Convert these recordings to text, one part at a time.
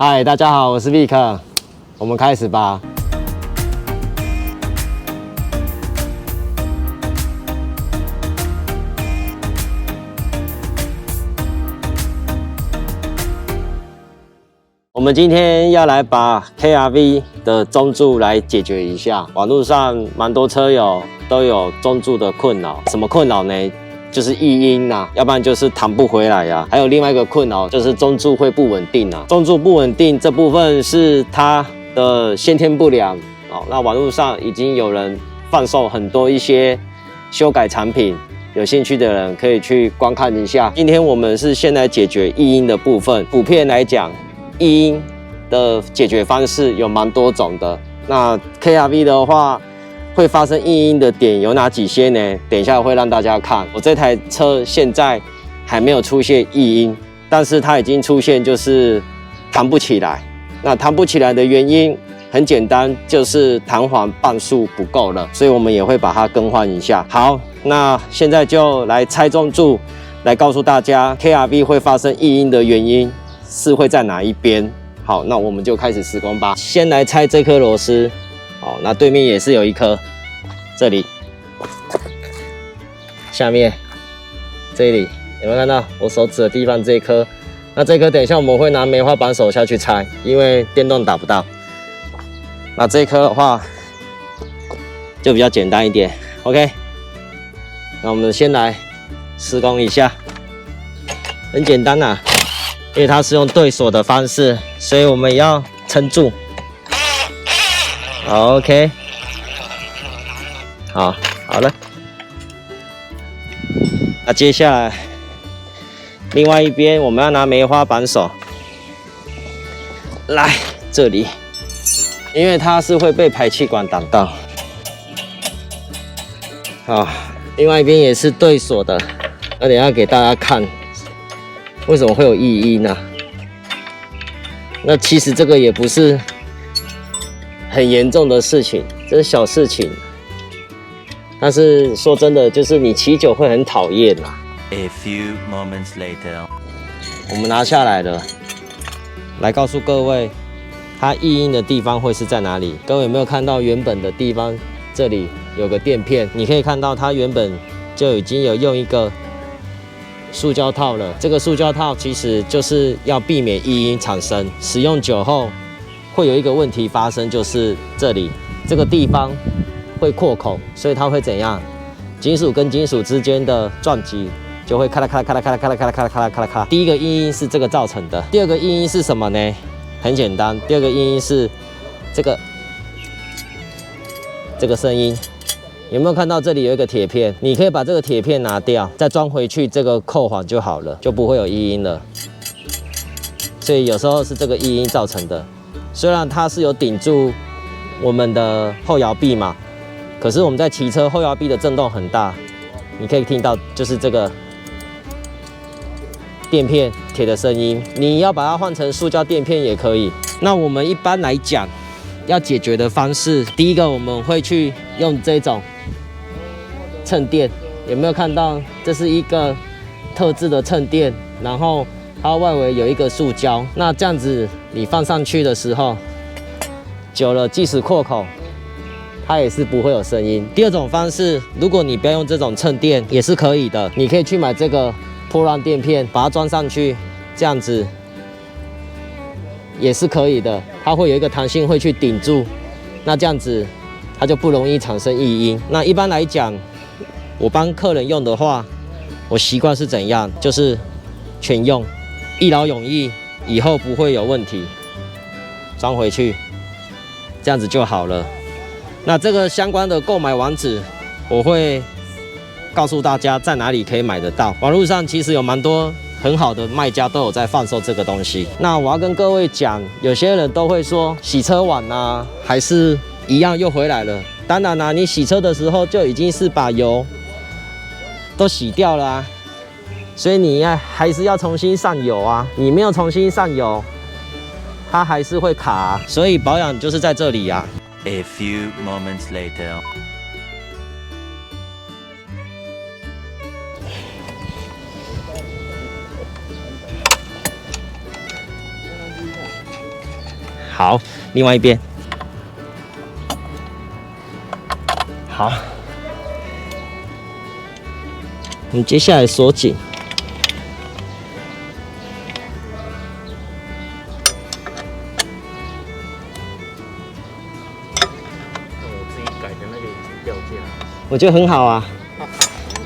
嗨，大家好，我是 Vic， 我们开始吧。我们今天要来把 KRV 的中柱来解决一下。网络上蛮多车友都有中柱的困扰，什么困扰呢？就是异音呐，要不然就是弹不回来呀。还有另外一个困扰就是中柱会不稳定啊。中柱不稳定这部分是它的先天不良哦。那网络上已经有人贩售很多一些修改产品，有兴趣的人可以去观看一下。今天我们是先来解决异音的部分。普遍来讲，异音的解决方式有蛮多种的。那 KRV 的话，会发生异音的点有哪几些呢？等一下会让大家看。我这台车现在还没有出现异音，但是它已经出现就是弹不起来。那弹不起来的原因很简单，就是弹簧磅数不够了，所以我们也会把它更换一下。好，那现在就来拆中柱，来告诉大家 KRV 会发生异音的原因是会在哪一边。好，那我们就开始施工吧。先来拆这颗螺丝。好，那对面也是有一颗，这里，下面这里有没有看到我手指的地方这一颗？那这颗等一下我们会拿梅花扳手下去拆，因为电动打不到。那这一颗的话就比较简单一点 ，OK。那我们先来施工一下，很简单啊，因为它是用对锁的方式，所以我们也要撑住。好 ，OK， 好了。那接下来，另外一边我们要拿梅花扳手来这里，因为它是会被排气管挡到。好，另外一边也是对锁的，那等一下给大家看为什么会有异音呢？那其实这个也不是很严重的事情，这是小事情。但是说真的，就是你骑久会很讨厌啦。A few moments later， 我们拿下来了，来告诉各位，它异音的地方会是在哪里？各位有没有看到原本的地方？这里有个垫片，你可以看到它原本就已经有用一个塑胶套了。这个塑胶套其实就是要避免异音产生，使用久后会有一个问题发生，就是这里这个地方会扩孔，所以它会怎样？金属跟金属之间的撞击就会咔啦咔啦咔啦咔啦咔啦咔啦咔啦咔啦咔啦咔啦。第一个异音是这个造成的，第二个异音是什么呢？很简单，第二个异音是这个声音。有没有看到这里有一个铁片？你可以把这个铁片拿掉，再装回去这个扣环就好了，就不会有异音了。所以有时候是这个异音造成的。虽然它是有顶住我们的后摇臂嘛，可是我们在骑车后摇臂的震动很大，你可以听到就是这个垫片铁的声音。你要把它换成塑胶垫片也可以。那我们一般来讲要解决的方式，第一个我们会去用这种衬垫，有没有看到？这是一个特制的衬垫，然后它外围有一个塑胶，那这样子你放上去的时候，久了即使扩口，它也是不会有声音。第二种方式，如果你不要用这种衬垫，也是可以的，你可以去买这个波浪垫片，把它装上去，这样子也是可以的。它会有一个弹性会去顶住，那这样子它就不容易产生异音。那一般来讲，我帮客人用的话，我习惯是怎样？就是全用，一劳永逸，以后不会有问题。装回去，这样子就好了。那这个相关的购买网址，我会告诉大家在哪里可以买得到。网络上其实有蛮多很好的卖家都有在贩售这个东西。那我要跟各位讲，有些人都会说洗车晚啊，还是一样又回来了。当然啦，你洗车的时候就已经是把油都洗掉了啊，所以你还是要重新上油啊。你没有重新上油，它还是会卡啊。所以保养就是在这里啊。A few moments later，好，另外一边。好，我们接下来锁紧。我自己改的那个已经掉价了。我觉得很好啊，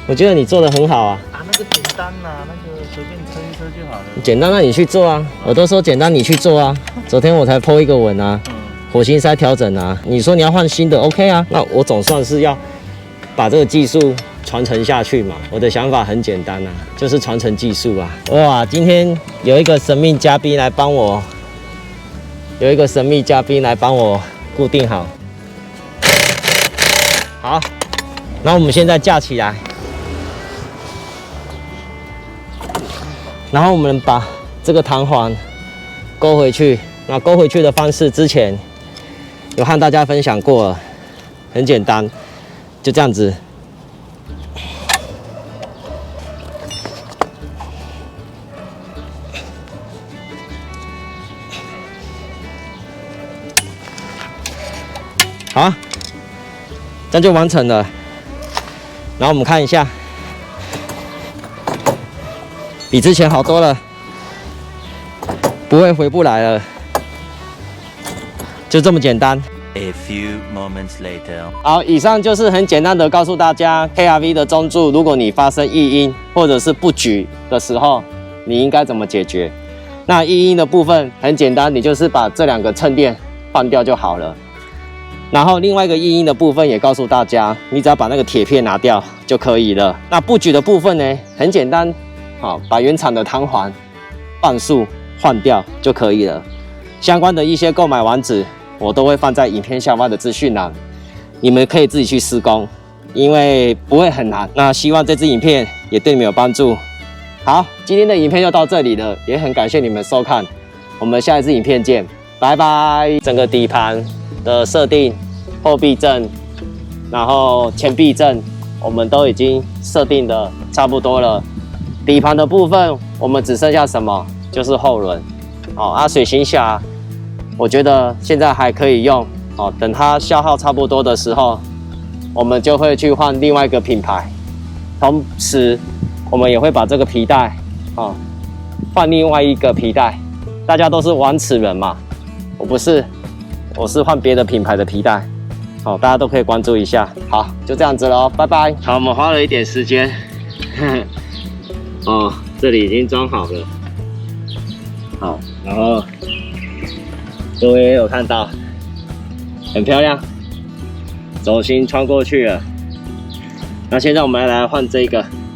我觉得你做的很好啊。啊，那个简单呐、那个随便车一车就好了。简单，那你去做啊！我都说简单，你去做啊！昨天我才po一个文啊，火星塞调整啊。你说你要换新的 ，OK 啊？那我总算是要把这个技术传承下去嘛。我的想法很简单啊，就是传承技术啊。哇，今天有一个神秘嘉宾来帮我，固定好。好，那我们现在架起来。然后我们把这个弹簧勾回去，那勾回去的方式之前有和大家分享过了，很简单，就这样子。好啊，这样就完成了。然后我们看一下。比之前好多了，不会回不来了，就这么简单。A few moments later. 好，以上就是很简单的告诉大家 KRV 的中柱，如果你发生异音或者是不举的时候，你应该怎么解决？那异音的部分很简单，你就是把这两个衬垫换掉就好了。然后另外一个异音的部分也告诉大家，你只要把那个铁片拿掉就可以了。那不举的部分呢，很简单。好，把原厂的弹簧磅数换掉就可以了。相关的一些购买网址，我都会放在影片下方的资讯栏，你们可以自己去施工，因为不会很难。那希望这支影片也对你们有帮助。好，今天的影片就到这里了，也很感谢你们收看，我们下一支影片见，拜拜。整个底盘的设定、后避震，然后前避震，我们都已经设定的差不多了。底盘的部分，我们只剩下什么？就是后轮。水行侠，我觉得现在还可以用。等它消耗差不多的时候，我们就会去换另外一个品牌。同时，我们也会把这个皮带，换另外一个皮带。大家都是玩齿人嘛，我不是，我是换别的品牌的皮带。大家都可以关注一下。好，就这样子了，拜拜。好，我们花了一点时间。这里已经装好了。好，然后各位也有看到，很漂亮，轴心穿过去了。那现在我们来换这个。